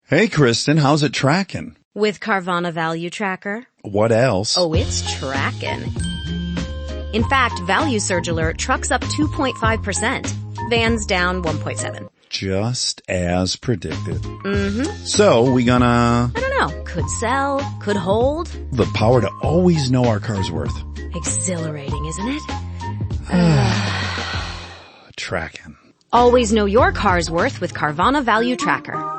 Hey, Kristen, how's it tracking? With Carvana Value Tracker? What else? Oh, it's tracking. In fact, Value Surge Alert trucks up 2.5%. Vans down 1.7. Just as predicted. Mm-hmm. So, we gonna... I don't know. Could sell, could hold. The power to always know our car's worth. Exhilarating, isn't it? Tracking. Always know your car's worth with Carvana Value Tracker.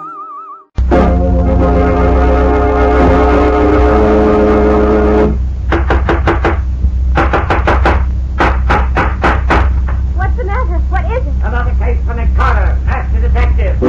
What's the matter? What is it? Another case for Nick Carter. Ask the detective.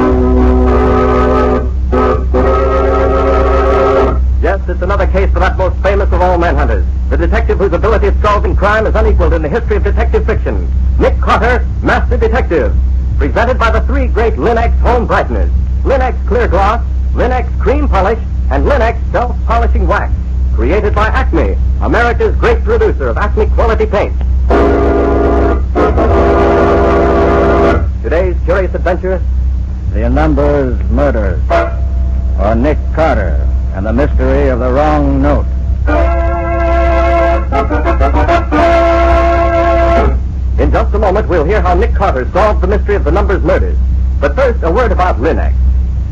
Yes, it's another case for that most famous of all manhunters, the detective whose ability at solving crime is unequaled in the history of detective fiction. Nick Carter, Master Detective. Presented by the three great Linex home brighteners. Linex Clear Gloss, Linex Cream Polish, and Linex Self-Polishing Wax. Created by Acme, America's great producer of Acme quality paint. Today's curious adventure, The Numbers Murders, or Nick Carter and the mystery of the wrong note. In just a moment, we'll hear how Nick Carter solved the mystery of the Numbers Murders. But first, a word about Linex.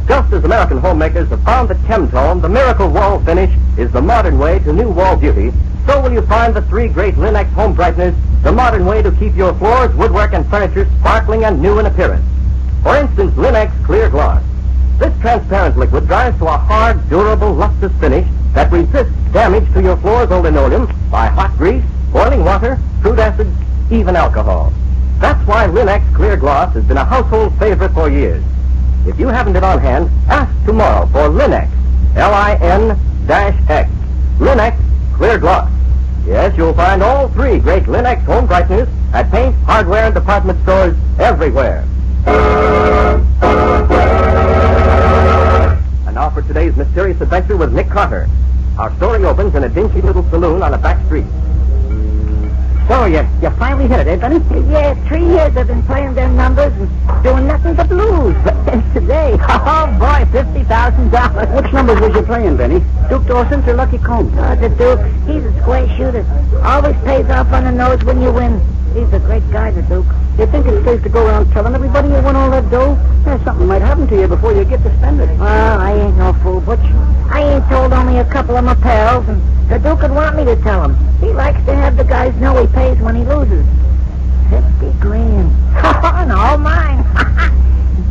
Just as American homemakers have found that Chemtone, the miracle wall finish, is the modern way to new wall beauty, so will you find the three great Linex home brighteners the modern way to keep your floors, woodwork, and furniture sparkling and new in appearance. For instance, Linex Clear Gloss. This transparent liquid dries to a hard, durable, lustrous finish that resists damage to your floors or linoleum by hot grease, boiling water, fruit acids, even alcohol. That's why Linex Clear Gloss has been a household favorite for years. If you haven't it on hand, ask tomorrow for Linex, L-I-N-X, Linex Clear Gloss. Yes, you'll find all three great Linex home brighteners at paint, hardware, and department stores everywhere. And now for today's mysterious adventure with Nick Carter. Our story opens in a dingy little saloon on a back street. So, you finally hit it, eh, Benny? Yeah, 3 years I've been playing them numbers and doing nothing but lose. But today, oh boy, $50,000. Which numbers was you playing, Benny? Duke Dawson's or Lucky Combs? The Duke, he's a square shooter. Always pays off on the nose when you win. He's a great guy, the Duke. You think it's safe to go around telling everybody you won all that dough? Something might happen to you before you get to spend it. Well, I ain't no fool, Butch. I ain't told only a couple of my pals, and the Duke would want me to tell him. He likes to have the guys know he pays when he loses. 50 grand. And all mine.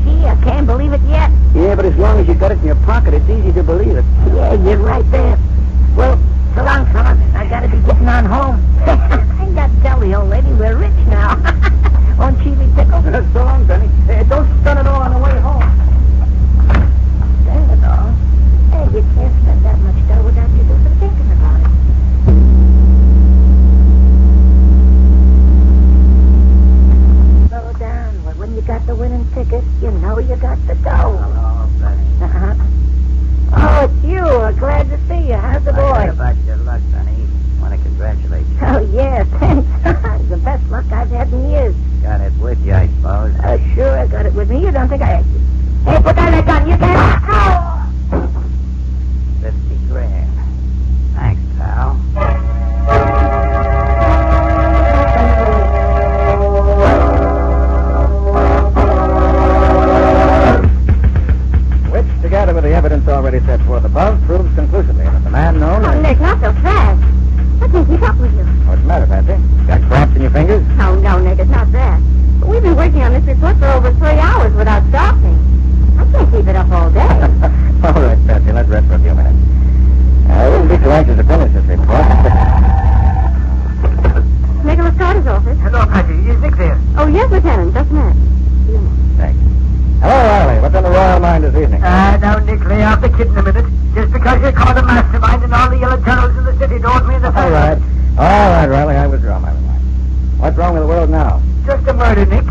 Gee, I can't believe it yet. Yeah, but as long as you got it in your pocket, it's easy to believe it. Yeah, you're right there. Well, so long, fellas. I gotta be getting on home. I got to tell the old lady we're rich now. Won't she be tickled? So long, Benny. Hey, don't spend it all on the way home. Spend it all? Hey, you can't spend that much dough without you doing some thinking about it. Slow down. Well, when you got the winning ticket, you know you got the dough. Hello, Benny. Uh-huh. Oh, it's you. Glad to see you. How's the boy? I heard about your luck, Benny. Want to congratulate you. Oh, yeah, thanks. The best luck I've had in years. Got it with you, I suppose. Sure, I got it with me. You don't think I... Hey, put down that gun. You can't... Ow! 50 grand. Thanks, pal. Which, together with the evidence already set forth above, proves conclusively that the man known Oh, as... Nick, not so fast. What can keep up with you? What's the matter, Patsy? Got cramps in your fingers? No, Nick, it's not that. We've been working on this report for over 3 hours without stopping. I can't keep it up all day. All right, Patsy, let's rest for a few minutes. I wouldn't be too anxious to finish this report. Nicholas Carter's office. Hello, Patty. Is Nick there? Oh, yes, Lieutenant. Just a minute. Thanks. Hello, Riley. What's on the royal mind this evening? Now, Nick, lay off the kid in a minute. Just because you're called a mastermind and all the yellow journals in the city don't mean the All right. All right, Riley, I withdraw my remarks. What's wrong with the world now? Just a murder, Nick.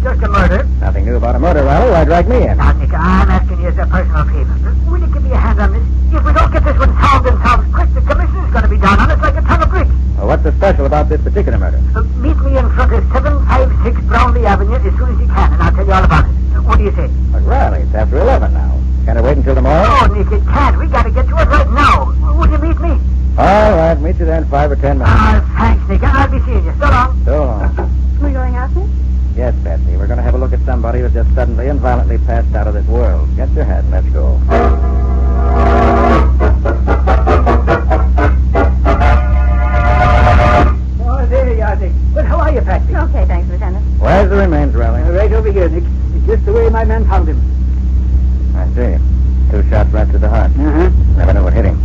Just a murder. Nothing new about a murder, Riley. Why drag me in? Now, Nick, I'm asking you as a personal favor. Will you give me a hand on this? If we don't get this one solved and solved quick, the commissioner's going to be down on us like a ton of bricks. Well, what's so special about this particular murder? Meet me in front of 756 Brownlee Avenue as soon as you can, and I'll tell you all about it. What do you say? But, Riley, it's after 11 now. Can't I wait until tomorrow? Oh, Nick, it can't. We gotta get to it right now. Would you meet me? All right, meet you then in 5 or 10 minutes. Thanks, Nick. I'll be seeing you. So long. So long. We're going out, Nick? Yes, Betsy. We're going to have a look at somebody who just suddenly and violently passed out of this world. Get your hat and let's go. Oh, there you are, Nick. But how are you, Patsy? Okay, thanks, Lieutenant. Where's the remains, Raleigh? Right over here, Nick. Just the way my man found him. I see. 2 shots right to the heart. Uh-huh. Never knew what hit him.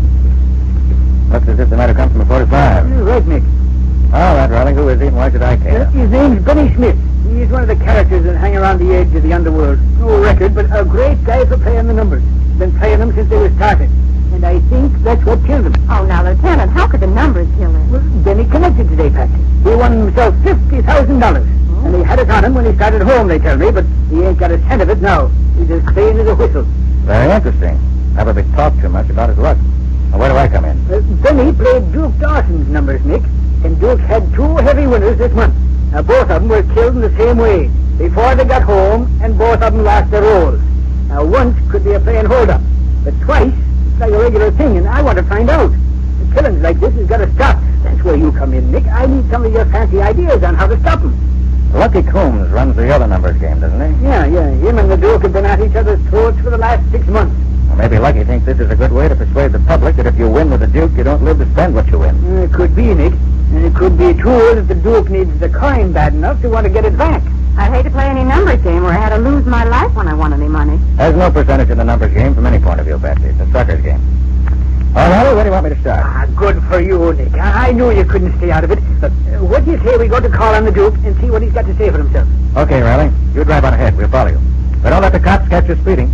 Looks as if they might have come from a 45. Right, Nick. All right, Raleigh, who is he and why should I care? His name's Benny Smith. He's one of the characters that hang around the edge of the underworld. No record, but a great guy for playing the numbers. Been playing them since they were started. And I think that's what killed him. Oh, now, Lieutenant, how could the numbers kill him? Well, Benny connected today, Patsy. He won himself $50,000. And he had it on him when he started home, they tell me, but he ain't got a cent of it now. He's as clean as a whistle. Very interesting. Probably talked too much about his luck. Well, where do I come in? Benny played Duke Dawson's numbers, Nick. And Duke had 2 heavy winners this month. Now, both of them were killed in the same way. Before they got home, and both of them lost their rolls. Now, once could be a playing hold-up. But twice, it's like a regular thing, and I want to find out. The killings like this has got to stop. That's where you come in, Nick. I need some of your fancy ideas on how to stop them. Lucky Coombs runs the other numbers game, doesn't he? Yeah. Him and the Duke have been at each other's throats for the last 6 months. Well, maybe Lucky thinks this is a good way to persuade the public that if you win with the Duke, you don't live to spend what you win. It could be, Nick. And it could be, too, that the Duke needs the coin bad enough to want to get it back. I'd hate to play any numbers game where I had to lose my life when I won any money. There's no percentage in the numbers game from any point of view, Betsy. It's a sucker's game. All right, where do you want me to start? Good for you, Nick. I knew you couldn't stay out of it. But what do you say we go to call on the Duke and see what he's got to say for himself? Okay, Riley. You drive on ahead. We'll follow you. But don't let the cops catch you speeding.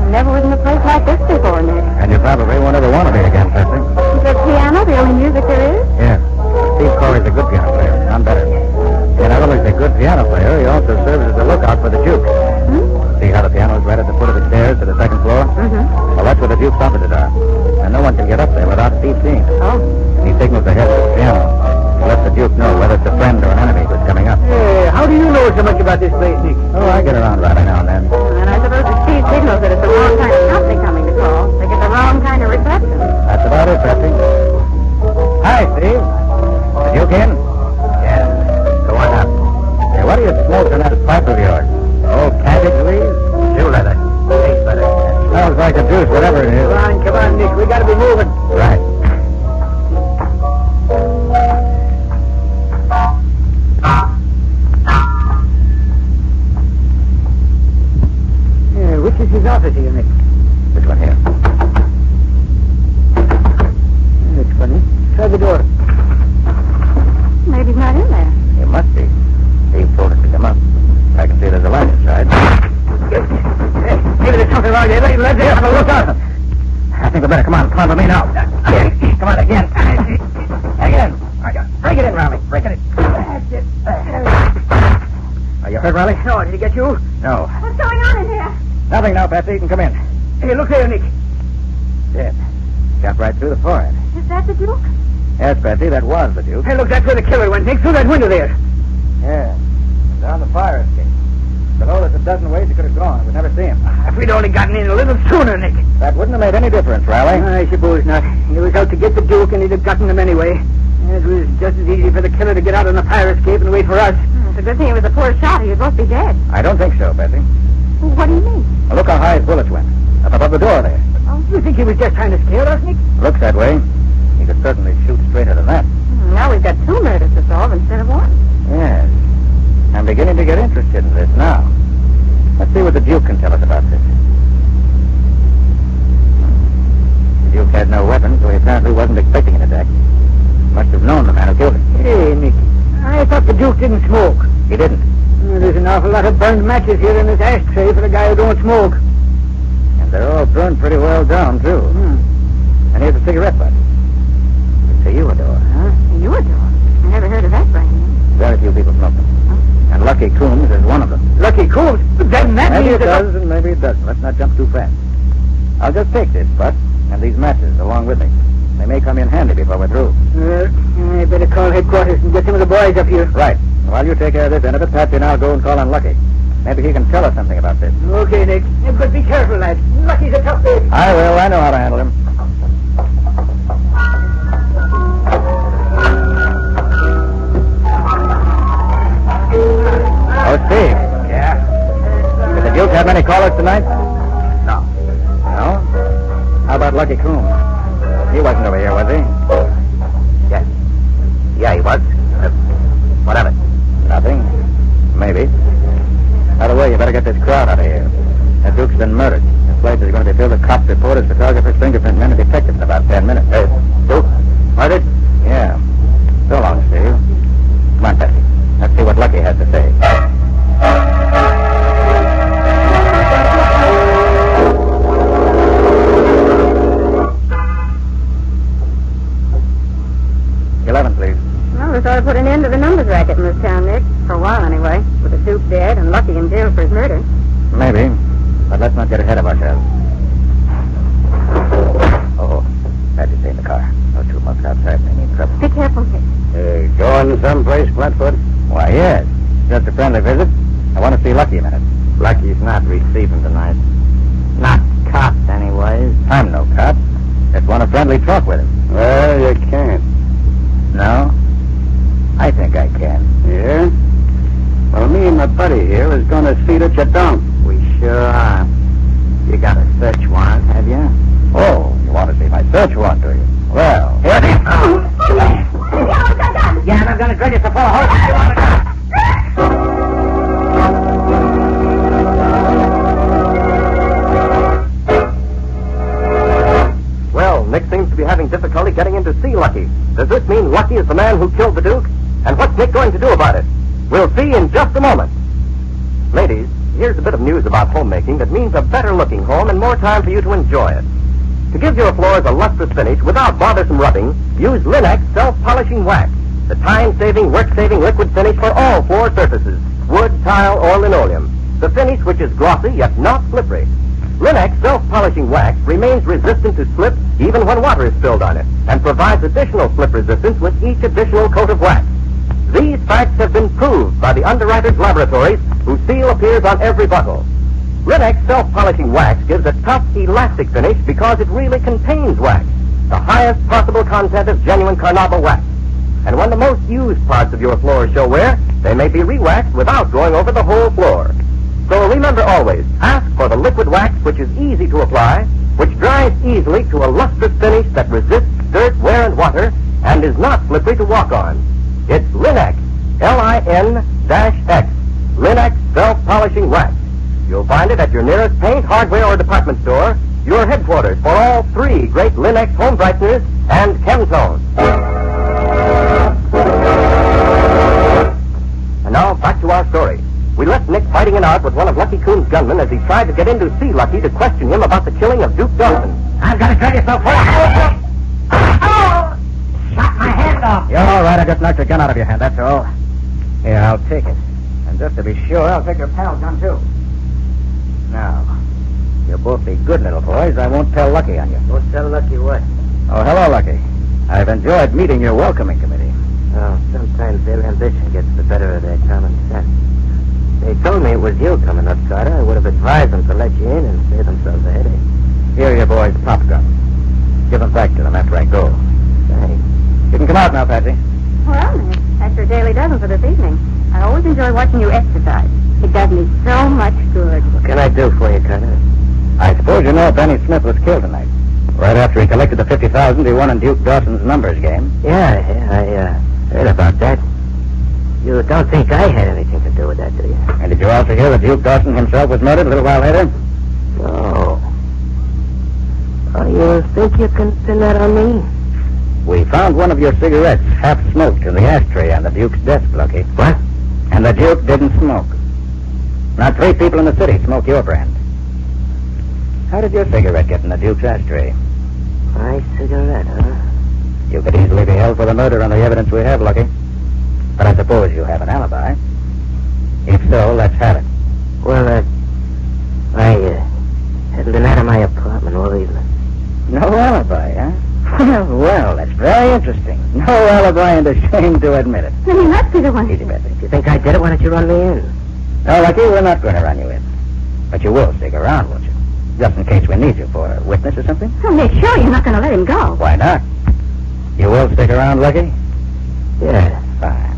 Never was in a place like this before, Nick. And you probably won't ever want to be again, Betsy. Is the piano the only music there is? Yeah. Steve Corey's a good piano player. None better. And not only is he a good piano player, he also serves as a lookout for the Duke. See how the piano is right at the foot of the stairs to the 2nd floor? Mm-hmm. Well, that's where the Duke's offices are. And no one can get up there without Steve seeing it. Oh. He signals ahead with the piano. He lets the Duke know whether it's a friend or an enemy who's coming up. Hey, how do you know so much about this place, Nick? Oh, I get around right now and then. And I suppose if Steve signals that it's the wrong kind of company coming to call, they get the wrong kind of reception. That's about it, Betsy. Hi, Steve. The Duke in? Yeah. Go on up. Hey, what do you smoke in that pipe of yours? Oh, cabbage leaves? Shoe leather. Tastes better. Smells like a juice, whatever it is. Come on, Nick. We got to be moving. Right. Which is his office here, Nick? This one here. That's funny. Try the door. Maybe he's not in there. He must be. Steve told us to come up. I can see there's a light inside. Hey, maybe there's something wrong there. Let's have a look out. I think we better come on with me now. Come on, again. Again. Break it in, Riley. Break it in. That's it. Are you hurt, Riley? No, did he get you? No. What's going on in here? Nothing now, Patsy. You can come in. Hey, look there, Nick. Dead. Shot right through the forehead. Is that the Duke? Yes, Patsy, that was the Duke. Hey, look, that's where the killer went, Nick. Through that window there. Yeah. Down the fire escape. Below there's a dozen ways he could have gone. We'd never see him. If we'd only gotten in a little sooner, Nick. That wouldn't have made any difference, Riley. I suppose not. He was out to get the Duke, and he'd have gotten him anyway. It was just as easy for the killer to get out on the fire escape and wait for us. It's a good thing it was a poor shot, or you'd both be dead. I don't think so, Patsy. Well, what do you mean? Well, look how high his bullets went. Up above the door there. Oh, you think he was just trying to scare us, Nick? Looks that way. He could certainly shoot straighter than that. Now we've got 2 murders to solve instead of 1. Yes. I'm beginning to get interested in this now. Let's see what the Duke can tell us about this. The Duke had no weapon, so he apparently wasn't expecting an attack. Must have known the man who killed him. Hey, Nick. I thought the Duke didn't smoke. He didn't. There's an awful lot of burned matches here in this ashtray for a guy who don't smoke. And they're all burned pretty well down, too. And here's a cigarette butt. It's a humidor. Huh? You a dog? I never heard of that brand name. Very few people smoke them. And Lucky Coombs is one of them. Lucky Coombs? Then that Maybe means it does, and maybe it doesn't. Let's not jump too fast. I'll just take this butt and these matches along with me. They may come in handy before we're through. I better call headquarters and get some of the boys up here. Right. While you take care of this end of it, Patsy and I'll go and call on Lucky. Maybe he can tell us something about this. Okay, Nick. But be careful, lad. Lucky's a tough baby. I will. I know how to handle him. Oh, Steve. Yeah? Did the Duke have many callers tonight? No. No? How about Lucky Coon? He wasn't over here, was he? Yes. Yeah, he was. What of it? Nothing. Maybe. By the way, you better get this crowd out of here. That Duke's been murdered. This place is going to be filled with cops, reporters, photographers, fingerprint men, and detectives in about 10 minutes. Duke? Murdered? Yeah. So long, Steve. Come on, Patsy. Let's see what Lucky has to say. Please. Well, we sort of put an end to the numbers racket in this town, Nick. For a while, anyway. With the Duke dead and Lucky in jail for his murder. Maybe. But let's not get ahead of ourselves. Oh, Patsy's in the car. Those two monks outside may mean trouble. Be careful, Nick. Going someplace, Flatfoot? Why, yes. Just a friendly visit. I want to see Lucky a minute. Lucky's not receiving tonight. Not cops, anyways. I'm no cop. Just want a friendly talk with him. Well, you can't. No? I think I can. Yeah? Well, me and my buddy here is going to see that you don't. We sure are. You got a search warrant, have you? Oh, you want to see my search warrant, do you? Well, here it is. Yeah, and I'm going to drill you so full of holes. You want to Well, Nick seems to be having difficulty getting in to see Lucky. Does this mean Lucky is the man who killed the Duke? And what's Nick going to do about it? We'll see in just a moment. Ladies, here's a bit of news about homemaking that means a better-looking home and more time for you to enjoy it. To give your floors a lustrous finish without bothersome rubbing, use Linex self-polishing wax, the time-saving, work-saving liquid finish for all floor surfaces, wood, tile, or linoleum. The finish which is glossy yet not slippery. Linex self-polishing wax remains resistant to slip even when water is spilled on it, and provides additional slip resistance with each additional coat of wax. These facts have been proved by the underwriters' laboratories, whose seal appears on every bottle. Linex self-polishing wax gives a tough, elastic finish because it really contains wax, the highest possible content of genuine carnauba wax. And when the most used parts of your floor show wear, they may be re-waxed without going over the whole floor. So remember always, ask for the liquid wax which is easy to apply, which dries easily to a lustrous finish that resists dirt, wear, and water, and is not slippery to walk on. It's Linex, L-I-N-X, Linex self-polishing wax. You'll find it at your nearest paint, hardware, or department store, your headquarters for all three great Linex home brighteners and Chemtone. And now, back to our story. We left Nick fighting it out with one of Lucky Coon's gunmen as he tried to get in to see Lucky to question him about the killing of Duke Dawson. I'm going to drill you so full of holes. Oh! Shot my hand off. You're all right. I just knocked your gun out of your hand, that's all. Here, I'll take it. And just to be sure, I'll take your pal's gun, too. Now, you'll both be good little boys. I won't tell Lucky on you. Won't tell Lucky what? Oh, hello, Lucky. I've enjoyed meeting your welcoming committee. Oh, sometimes their ambition gets the better of their common sense. They told me it was you coming up, Carter. I would have advised them to let you in and save themselves a headache. Here are your boys' pop guns. Give them back to them after I go. Thanks. You can come out now, Patsy. Well, Nick, that's your daily dozen for this evening. I always enjoy watching you exercise. It does me so much good. What can I do for you, Carter? I suppose you know Benny Smith was killed tonight. Right after he collected the $50,000 he won in Duke Dawson's numbers game. Yeah, I heard about that. You don't think I had anything to do with that, do you? And did you also hear that Duke Dawson himself was murdered a little while later? No. Oh, you think you can pin that on me? We found one of your cigarettes half-smoked in the ashtray on the Duke's desk, Lucky. What? And the Duke didn't smoke. Not 3 people in the city smoke your brand. How did your cigarette get in the Duke's ashtray? My cigarette, huh? You could easily be held for the murder on the evidence we have, Lucky. But I suppose you have an alibi. If so, let's have it. Well, I hadn't been out of my apartment all evening. No alibi, huh? Well, well, if I ain't ashamed to admit it. Then he must be the one. Easy, Betsy. If you think I did it, why don't you run me in? No, Lucky, we're not going to run you in. But you will stick around, won't you? Just in case we need you for a witness or something? Oh, make sure you're not going to let him go. Why not? You will stick around, Lucky? Yeah. Fine.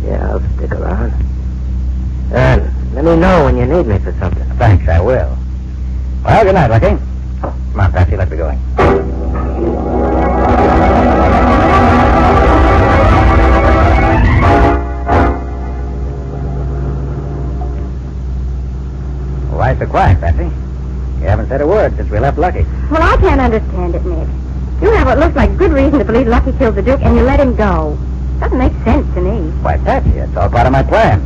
Yeah, I'll stick around. Let me know when you need me for something. Thanks, I will. Well, good night, Lucky. Come on, Patsy, let's be going. Why so quiet, Patsy? You haven't said a word since we left Lucky. Well, I can't understand it, Nick. You have what looks like good reason to believe Lucky killed the Duke, and you let him go. Doesn't make sense to me. Why, Patsy, it's all part of my plan.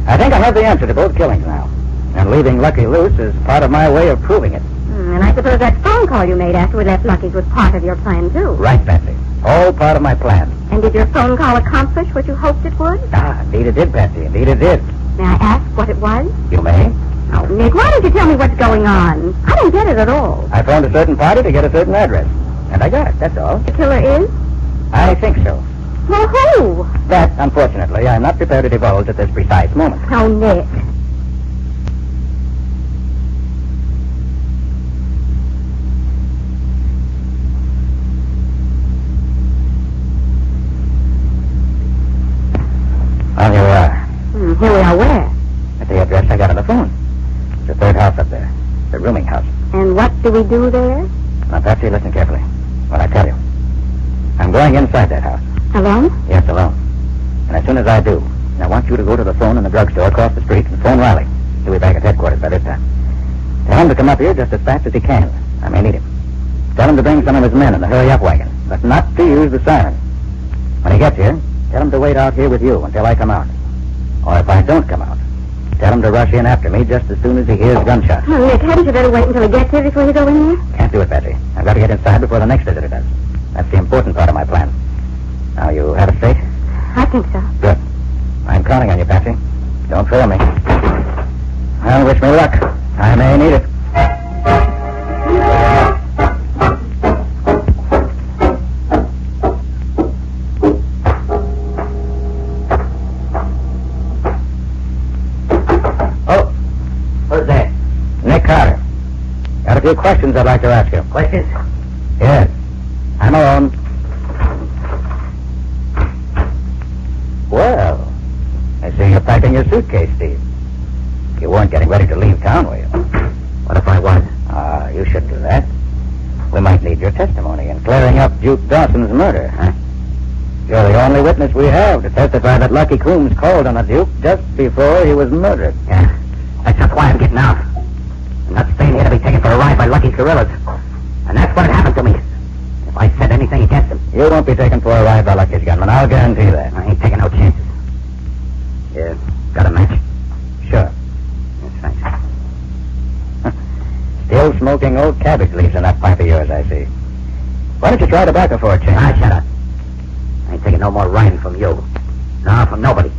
I think I have the answer to both killings now. And leaving Lucky loose is part of my way of proving it. And I suppose that phone call you made after we left Lucky's was part of your plan, too. Right, Patsy. All part of my plan. And did your phone call accomplish what you hoped it would? Indeed it did, Patsy. Indeed it did. May I ask what it was? You may. Oh, Nick, why don't you tell me what's going on? I don't get it at all. I phoned a certain party to get a certain address. And I got it, that's all. The killer is? I think so. Well, who? That, unfortunately, I'm not prepared to divulge at this precise moment. Oh, Nick. Well, here we are. Here we are where? At the address I got on the phone. It's the third house up there. The rooming house. And what do we do there? Now, Patsy, listen carefully. What I tell you. I'm going inside that house. Alone? Yes, alone. And as soon as I do, I want you to go to the phone in the drugstore across the street and phone Riley. He'll be back at headquarters by this time. Tell him to come up here just as fast as he can. I may need him. Tell him to bring some of his men in the hurry-up wagon, but not to use the siren. When he gets here, tell him to wait out here with you until I come out. Or if I don't come out, tell him to rush in after me just as soon as he hears gunshots. Oh, Nick, hadn't you better wait until he gets here before you go in there? Can't do it, Patsy. I've got to get inside before the next visitor does. That's the important part of my plan. Now, you have it straight? I think so. Good. I'm counting on you, Patsy. Don't fail me. Well, wish me luck. I may need it. Oh, who's there? Nick Carter. Got a few questions I'd like to ask you. Questions? Yes. I'm alone. Well, I see you're packing your suitcase, Steve. You weren't getting ready to leave town, were you? What if I was? You shouldn't do that. We might need your testimony in clearing up Duke Dawson's murder, huh? You're the only witness we have to testify that Lucky Coombs called on the Duke just before he was murdered. Yeah. That's just why I'm getting out. I'm not staying here to be taken for a ride by Lucky's guerrillas. And that's what happened to me. If I said anything against him, You won't be taken for a ride by Lucky's gunman, I'll guarantee that. I ain't taking no chances. Yeah, got a match? Sure. Yes, thanks. Still smoking old cabbage leaves in that pipe of yours, I see. Why don't you try tobacco for a change? Shut up. I ain't taking no more riding from you. No, from nobody.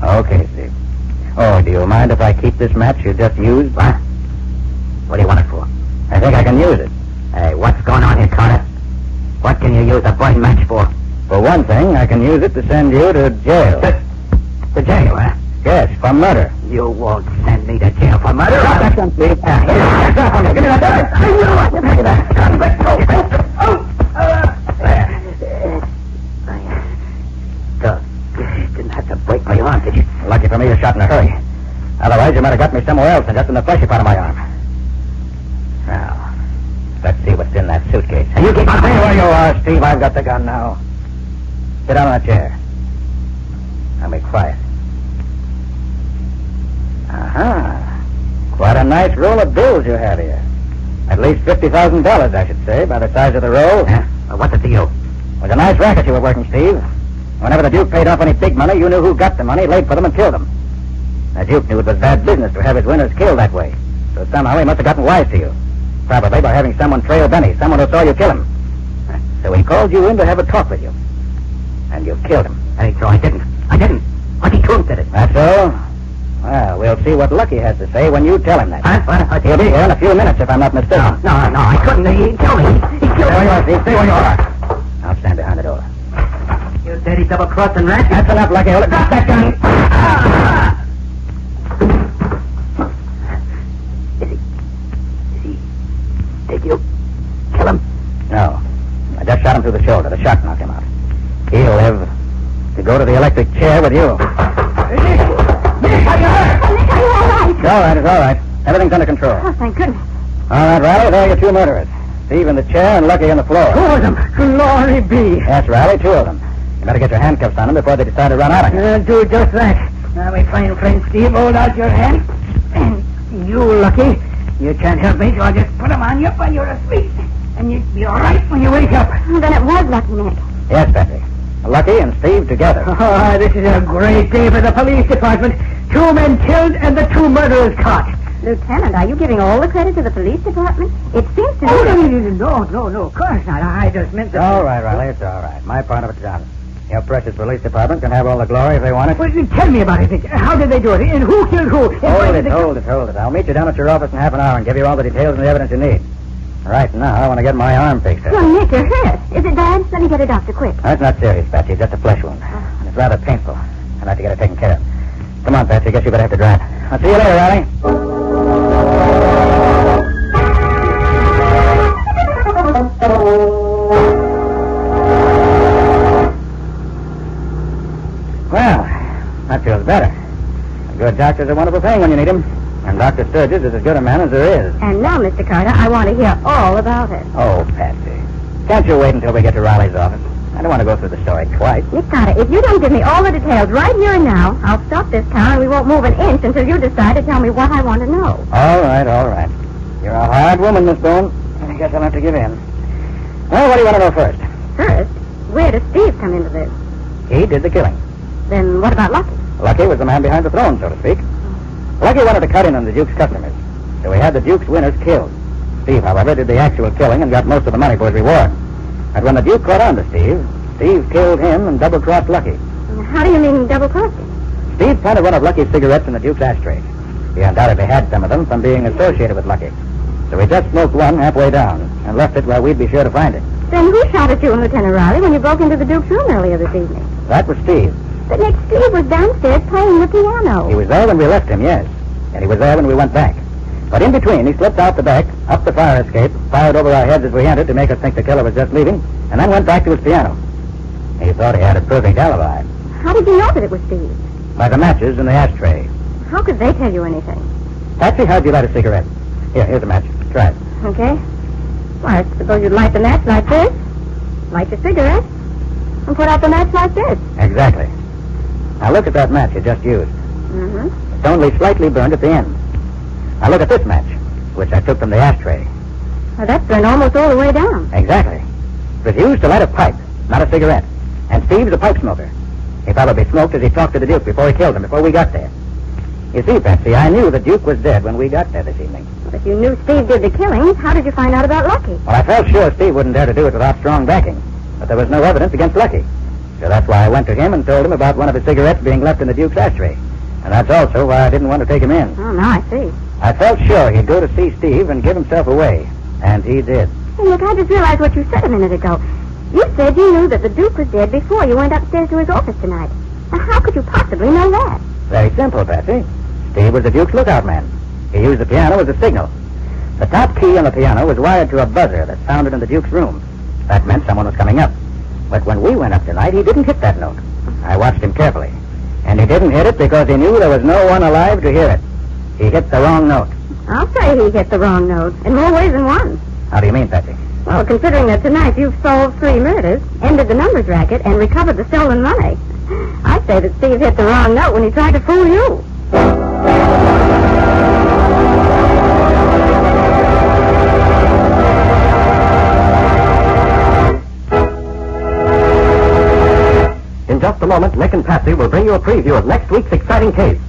Okay, Steve. Oh, do you mind if I keep this match you just used? What? What do you want it for? I think I can use it. Hey, what's going on here, Carter? What can you use a burn match for? For one thing, I can use it to send you to jail. To jail, huh? Yes, for murder. You won't send me to jail for murder. Drop that gun, Steve. Give me that gun. I will. Give me that gun. Let go. Didn't have to break my arm, did you? Lucky for me you shot in a hurry. Otherwise, you might have got me somewhere else than just in the fleshy part of my arm. Now, let's see what's in that suitcase. And you keep on Stay where you are, Steve. I've got the gun now. Sit down on a chair. Now be quiet. Quite a nice roll of bills you have here. At least $50,000, I should say, by the size of the roll. Yeah? Well, what's the deal? It was a nice racket you were working, Steve. Whenever the Duke paid off any big money, you knew who got the money, laid for them, and killed them. The Duke knew it was bad business to have his winners killed that way. So somehow he must have gotten wise to you. Probably by having someone trail Benny, someone who saw you kill him. So he called you in to have a talk with you. And you killed him. Hey, so I didn't. Lucky Coombs did it. That's all? Well, we'll see what Lucky has to say when you tell him that. Huh? He'll be here in a few minutes, if I'm not mistaken. No, I couldn't. He killed me. He killed Stay where me. you are, Steve. Stay where you are. I'll stand behind the door. dirty double-crossing rat. That's enough, Lucky. Drop that gun. Is he take you? Kill him? No. I just shot him through the shoulder. The shot knocked him out. He'll live to go to the electric chair with you. Nick, are you hurt? Nick, are you all right? It's all right. It's all right. Everything's under control. Oh, thank goodness. All right, Riley, there are your two murderers. Steve in the chair and Lucky on the floor. Two of them. Glory be. Yes, Riley, two of them. You better get your handcuffs on them before they decide to run out on you. I'll do just that. Now, my fine friend Steve, hold out your hand. And you, Lucky, you can't help me, so I'll just put them on you while you're asleep. And you'll be all right when you wake up. Then it was Lucky, Nick. Yes, Patsy. Lucky and Steve together. Oh, this is a great day for the police department. 2 men killed and the 2 murderers caught. Lieutenant, are you giving all the credit to the police department? It seems to me... No, of course not. I just meant that... All right, Riley, it's all right. My part of it's done. Your precious police department can have all the glory if they want it. Well, tell me about it, Nick. How did they do it? And who killed who? And why did they... Hold it. I'll meet you down at your office in half an hour and give you all the details and the evidence you need. Right now, I want to get my arm fixed up. Well, Nick, you're hurt. Is it bad? Let me get a doctor quick. That's not serious, Patsy. It's just a flesh wound. And it's rather painful. I'd like to get it taken care of. Come on, Patsy. Guess you better have to drive. I'll see you later, Riley. Well, that feels better. A good doctor's a wonderful thing when you need him. And Dr. Sturgis is as good a man as there is. And now, Mr. Carter, I want to hear all about it. Oh, Patsy. Can't you wait until we get to Riley's office? I don't want to go through the story twice. Nick Carter, if you don't give me all the details right here and now, I'll stop this car and we won't move an inch until you decide to tell me what I want to know. All right. You're a hard woman, Miss Boone. I guess I'll have to give in. Well, what do you want to know first? First, where does Steve come into this? He did the killing. Then what about Lucky? Lucky was the man behind the throne, so to speak. Lucky wanted to cut in on the Duke's customers, so he had the Duke's winners killed. Steve, however, did the actual killing and got most of the money for his reward. And when the Duke caught on to Steve killed him and double-crossed Lucky. How do you mean double-crossing? Steve planted one of Lucky's cigarettes in the Duke's ashtray. He undoubtedly had some of them from being associated with Lucky. So he just smoked one halfway down and left it where we'd be sure to find it. Then who shot at you and Lieutenant Riley when you broke into the Duke's room earlier this evening? That was Steve. But Nick, Steve was downstairs playing the piano. He was there when we left him, yes. And he was there when we went back. But in between, he slipped out the back, up the fire escape, fired over our heads as we entered to make us think the killer was just leaving, and then went back to his piano. He thought he had a perfect alibi. How did you know that it was Steve? By the matches in the ashtray. How could they tell you anything? Patsy, how'd you light a cigarette? Here's a match. Try it. Okay. Well, I suppose you'd light the match like this, light your cigarette, and put out the match like this. Exactly. Now look at that match you just used. Mm-hmm. It's only slightly burned at the end. Now look at this match, which I took from the ashtray. Well, that's burned almost all the way down. Exactly. It was used to light a pipe, not a cigarette. And Steve's a pipe smoker. He probably smoked as he talked to the Duke before he killed him, before we got there. You see, Patsy, I knew the Duke was dead when we got there this evening. But if you knew Steve did the killing, how did you find out about Lucky? Well, I felt sure Steve wouldn't dare to do it without strong backing. But there was no evidence against Lucky. So that's why I went to him and told him about one of his cigarettes being left in the Duke's ashtray. And that's also why I didn't want to take him in. Oh, now I see. I felt sure he'd go to see Steve and give himself away. And he did. Hey, look, I just realized what you said a minute ago. You said you knew that the Duke was dead before you went upstairs to his office tonight. Now, how could you possibly know that? Very simple, Patsy. Steve was the Duke's lookout man. He used the piano as a signal. The top key on the piano was wired to a buzzer that sounded in the Duke's room. That meant someone was coming up. But when we went up tonight, he didn't hit that note. I watched him carefully. And he didn't hit it because he knew there was no one alive to hear it. He hit the wrong note. I'll say he hit the wrong note, in more ways than one. How do you mean, Patsy? Well, considering that tonight you've solved 3 murders, ended the numbers racket, and recovered the stolen money, I'd say that Steve hit the wrong note when he tried to fool you. In just a moment, Nick and Patsy will bring you a preview of next week's exciting case.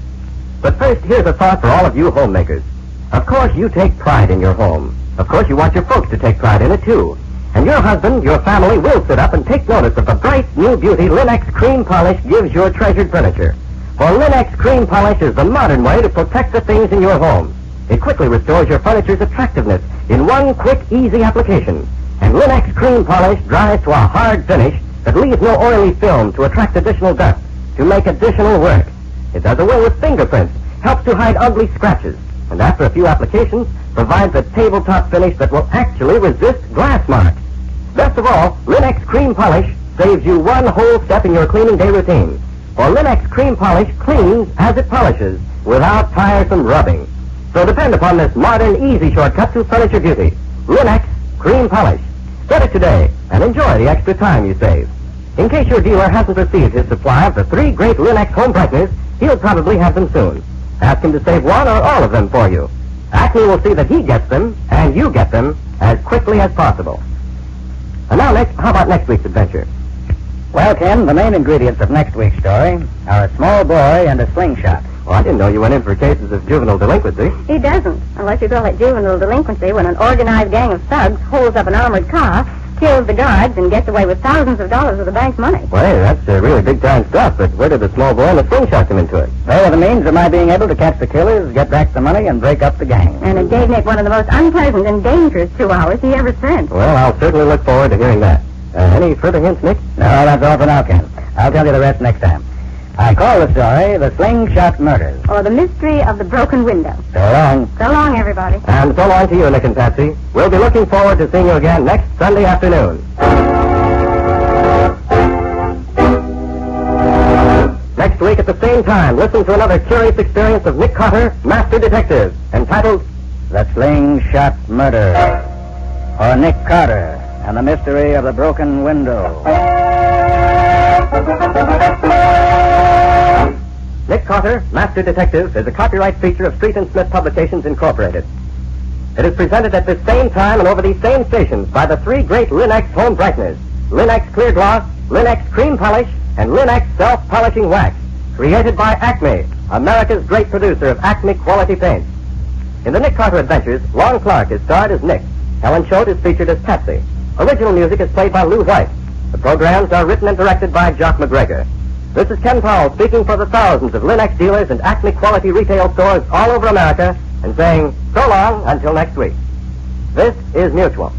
But first, here's a thought for all of you homemakers. Of course, you take pride in your home. Of course, you want your folks to take pride in it, too. And your husband, your family, will sit up and take notice of the bright, new beauty Linex Cream Polish gives your treasured furniture. For Linex Cream Polish is the modern way to protect the things in your home. It quickly restores your furniture's attractiveness in one quick, easy application. And Linex Cream Polish dries to a hard finish that leaves no oily film to attract additional dust, to make additional work. It does away with fingerprints, helps to hide ugly scratches, and after a few applications, provides a tabletop finish that will actually resist glass marks. Best of all, Linex Cream Polish saves you one whole step in your cleaning day routine. For Linex Cream Polish cleans as it polishes without tiresome rubbing. So depend upon this modern, easy shortcut to furniture beauty. Linex Cream Polish. Get it today and enjoy the extra time you save. In case your dealer hasn't received his supply of the 3 great Linex home brighteners, he'll probably have them soon. Ask him to save one or all of them for you. Acme will see that he gets them and you get them as quickly as possible. And now, Nick, how about next week's adventure? Well, Ken, the main ingredients of next week's story are a small boy and a slingshot. Well, I didn't know you went in for cases of juvenile delinquency. He doesn't, unless you call it juvenile delinquency when an organized gang of thugs holds up an armored car, kills the guards, and gets away with thousands of dollars of the bank's money. Well, hey, that's really big-time stuff, but where did the small boy and the slingshot come into it? They were the means of my being able to catch the killers, get back the money, and break up the gang. And it gave Nick one of the most unpleasant and dangerous 2 hours he ever spent. Well, I'll certainly look forward to hearing that. Any further hints, Nick? No, that's all for now, Ken. I'll tell you the rest next time. I call the story The Slingshot Murders. Or The Mystery of the Broken Window. So long. So long, everybody. And so long to you, Nick and Patsy. We'll be looking forward to seeing you again next Sunday afternoon. Next week at the same time, listen to another curious experience of Nick Carter, Master Detective, entitled The Slingshot Murder. Or Nick Carter and the Mystery of the Broken Window. Nick Carter, Master Detective, is a copyright feature of Street and Smith Publications, Incorporated. It is presented at this same time and over these same stations by the 3 great Linex home brighteners, Linex Clear Gloss, Linex Cream Polish, and Linex Self-Polishing Wax, created by Acme, America's great producer of Acme quality paints. In the Nick Carter Adventures, Lon Clark is starred as Nick. Helen Choate is featured as Patsy. Original music is played by Lou White. The programs are written and directed by Jock McGregor. This is Ken Powell speaking for the thousands of Linex dealers and Acme quality retail stores all over America and saying so long until next week. This is Mutual.